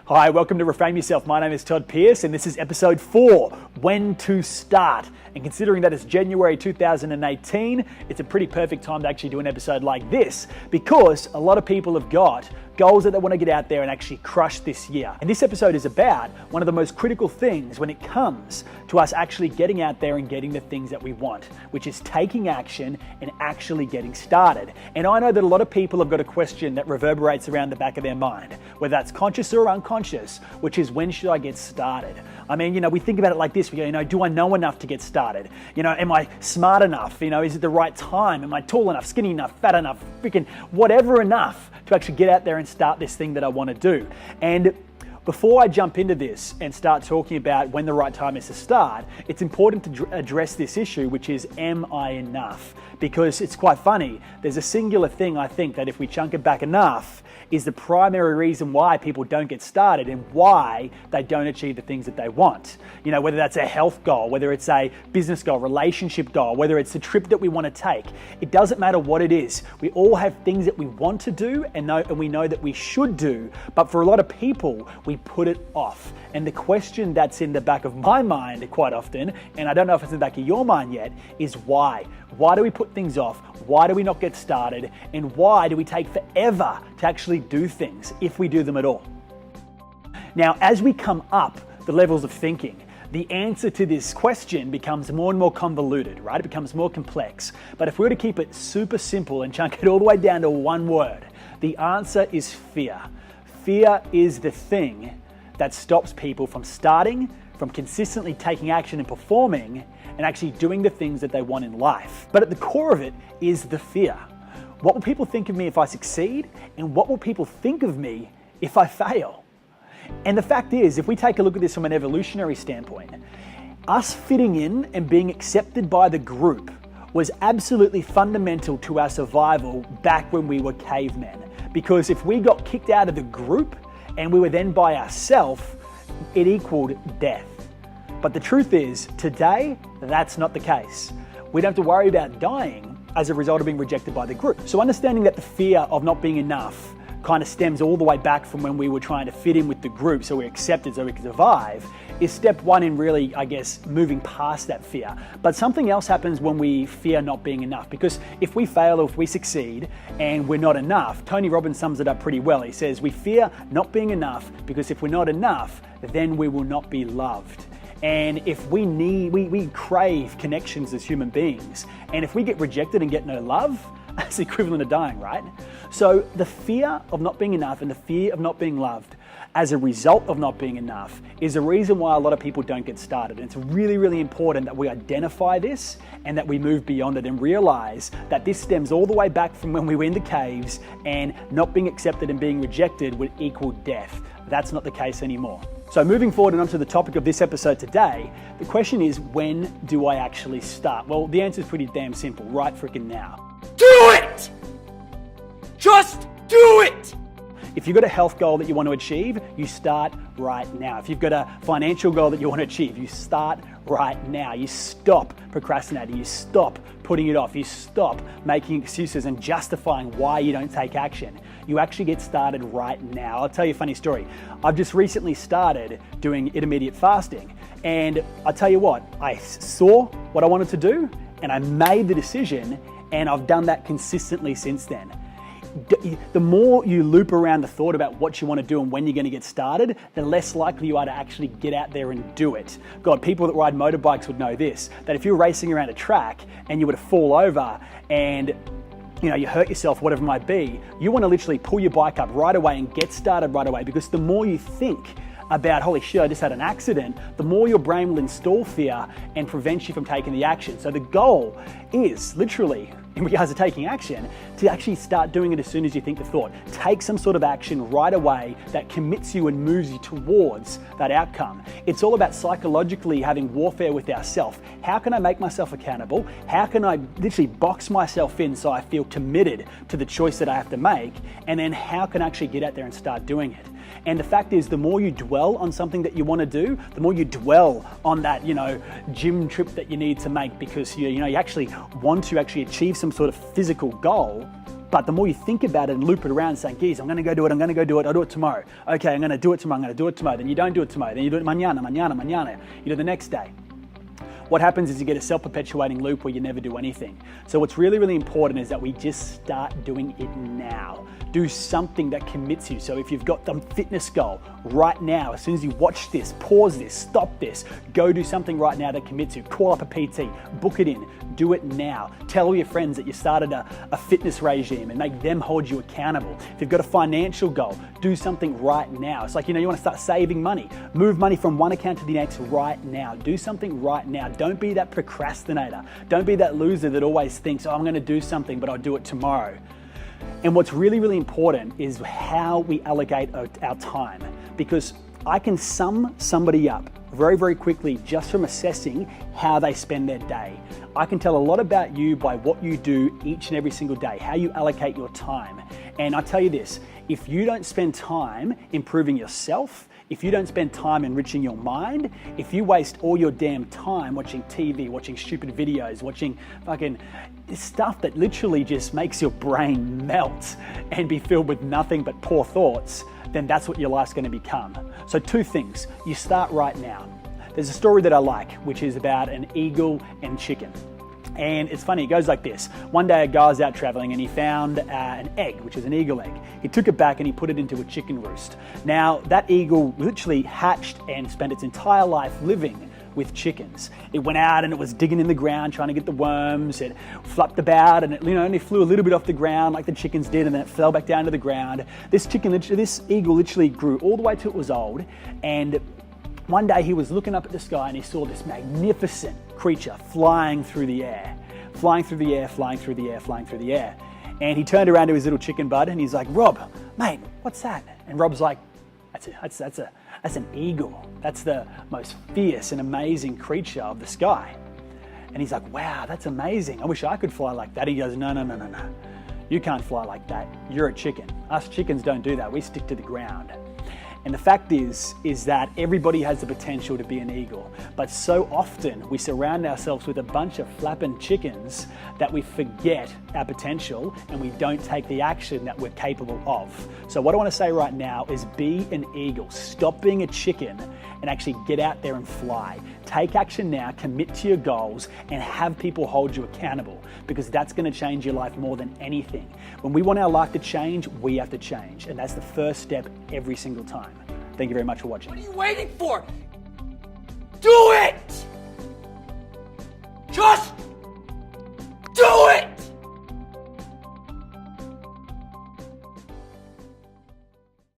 Hi, welcome to Reframe Yourself. My name is Todd Pierce and this is episode 4, When to Start. And considering that it's January 2018, it's a pretty perfect time to actually do an episode like this because a lot of people have got goals that they want to get out there and actually crush this year. And this episode is about one of the most critical things when it comes to us actually getting out there and getting the things that we want, which is taking action and actually getting started. And I know that a lot of people have got a question that reverberates around the back of their mind, whether that's conscious or unconscious, which is when should I get started? I mean, we think about it like this, we go, do I know enough to get started? Am I smart enough? Is it the right time? Am I tall enough, skinny enough, fat enough, freaking whatever enough to actually get out there and start this thing that I want to do? And before I jump into this and start talking about when the right time is to start, it's important to address this issue, which is, am I enough? Because it's quite funny. There's a singular thing I think that if we chunk it back enough is the primary reason why people don't get started and why they don't achieve the things that they want. Whether that's a health goal, whether it's a business goal, relationship goal, whether it's a trip that we want to take. It doesn't matter what it is. We all have things that we want to do and we know that we should do, but for a lot of people, we put it off. And the question that's in the back of my mind quite often, and I don't know if it's in the back of your mind yet, is why? Why do we put things off? Why do we not get started? And why do we take forever to actually do things if we do them at all? Now, as we come up the levels of thinking, the answer to this question becomes more and more convoluted, right? It becomes more complex. But if we were to keep it super simple and chunk it all the way down to one word, the answer is fear. Fear is the thing that stops people from starting, from consistently taking action and performing, and actually doing the things that they want in life. But at the core of it is the fear. What will people think of me if I succeed? And what will people think of me if I fail? And the fact is, if we take a look at this from an evolutionary standpoint, us fitting in and being accepted by the group was absolutely fundamental to our survival back when we were cavemen. Because if we got kicked out of the group and we were then by ourselves, it equaled death. But the truth is, today, that's not the case. We don't have to worry about dying as a result of being rejected by the group. So understanding that the fear of not being enough kind of stems all the way back from when we were trying to fit in with the group so we're accepted so we can survive is step one in really, moving past that fear. But something else happens when we fear not being enough, because if we fail or if we succeed and we're not enough, Tony Robbins sums it up pretty well. He says, we fear not being enough because if we're not enough, then we will not be loved. And if we crave connections as human beings, and if we get rejected and get no love, that's the equivalent of dying, right? So the fear of not being enough and the fear of not being loved as a result of not being enough is the reason why a lot of people don't get started. And it's really, really important that we identify this and that we move beyond it and realize that this stems all the way back from when we were in the caves and not being accepted and being rejected would equal death. That's not the case anymore. So moving forward and onto the topic of this episode today, the question is, when do I actually start? Well, the answer is pretty damn simple, right freaking now. Do it! Just do it! If you've got a health goal that you want to achieve, you start right now. If you've got a financial goal that you want to achieve, you start right now. You stop procrastinating. You stop putting it off. You stop making excuses and justifying why you don't take action. You actually get started right now. I'll tell you a funny story. I've just recently started doing intermediate fasting. And I'll tell you what, I saw what I wanted to do and I made the decision, and I've done that consistently since then. The more you loop around the thought about what you want to do and when you're going to get started, the less likely you are to actually get out there and do it. God, people that ride motorbikes would know this, that if you're racing around a track and you were to fall over and you hurt yourself, whatever it might be, you want to literally pull your bike up right away and get started right away, because the more you think about, holy shit, I just had an accident, the more your brain will install fear and prevent you from taking the action. So the goal is literally, in regards to taking action, to actually start doing it as soon as you think the thought. Take some sort of action right away that commits you and moves you towards that outcome. It's all about psychologically having warfare with ourselves. How can I make myself accountable? How can I literally box myself in so I feel committed to the choice that I have to make? And then how can I actually get out there and start doing it? And the fact is, the more you dwell on something that you want to do, the more you dwell on that, gym trip that you need to make because you actually want to achieve some sort of physical goal, But the more you think about it and loop it around saying, geez, I'm going to go do it, I'll do it tomorrow. Okay, I'm going to do it tomorrow, then you don't do it tomorrow, then you do it mañana, you do it the next day. What happens is you get a self-perpetuating loop where you never do anything. So what's really, really important is that we just start doing it now. Do something that commits you. So if you've got the fitness goal right now, as soon as you watch this, pause this, stop this, go do something right now that commits you. Call up a PT, book it in, do it now. Tell all your friends that you started a fitness regime and make them hold you accountable. If you've got a financial goal, do something right now. It's like, you want to start saving money. Move money from one account to the next right now. Do something right now. Don't be that procrastinator. Don't be that loser that always thinks, I'm going to do something, but I'll do it tomorrow. And what's really, really important is how we allocate our time, because I can sum somebody up very, very quickly just from assessing how they spend their day. I can tell a lot about you by what you do each and every single day, how you allocate your time. And I tell you this, if you don't spend time improving yourself, if you don't spend time enriching your mind, if you waste all your damn time watching TV, watching stupid videos, watching fucking stuff that literally just makes your brain melt and be filled with nothing but poor thoughts, then that's what your life's going to become. So 2 things. You start right now. There's a story that I like, which is about an eagle and chicken. And it's funny, it goes like this. One day a guy was out traveling and he found an egg, which is an eagle egg. He took it back and he put it into a chicken roost. Now, that eagle literally hatched and spent its entire life living with chickens. It went out and it was digging in the ground, trying to get the worms. It flapped about and it only flew a little bit off the ground like the chickens did, and then it fell back down to the ground. This eagle literally grew all the way till it was old, and one day he was looking up at the sky and he saw this magnificent creature flying through the air. And he turned around to his little chicken bud and he's like, Rob, mate, what's that? And Rob's like, that's an eagle. That's the most fierce and amazing creature of the sky. And he's like, wow, that's amazing. I wish I could fly like that. He goes, no. You can't fly like that. You're a chicken. Us chickens don't do that. We stick to the ground. And the fact is that everybody has the potential to be an eagle, but so often we surround ourselves with a bunch of flapping chickens that we forget our potential and we don't take the action that we're capable of. So what I want to say right now is be an eagle. Stop being a chicken and actually get out there and fly. Take action now, commit to your goals, and have people hold you accountable, because that's going to change your life more than anything. When we want our life to change, we have to change, and that's the first step every single time. Thank you very much for watching. What are you waiting for? Do it! Just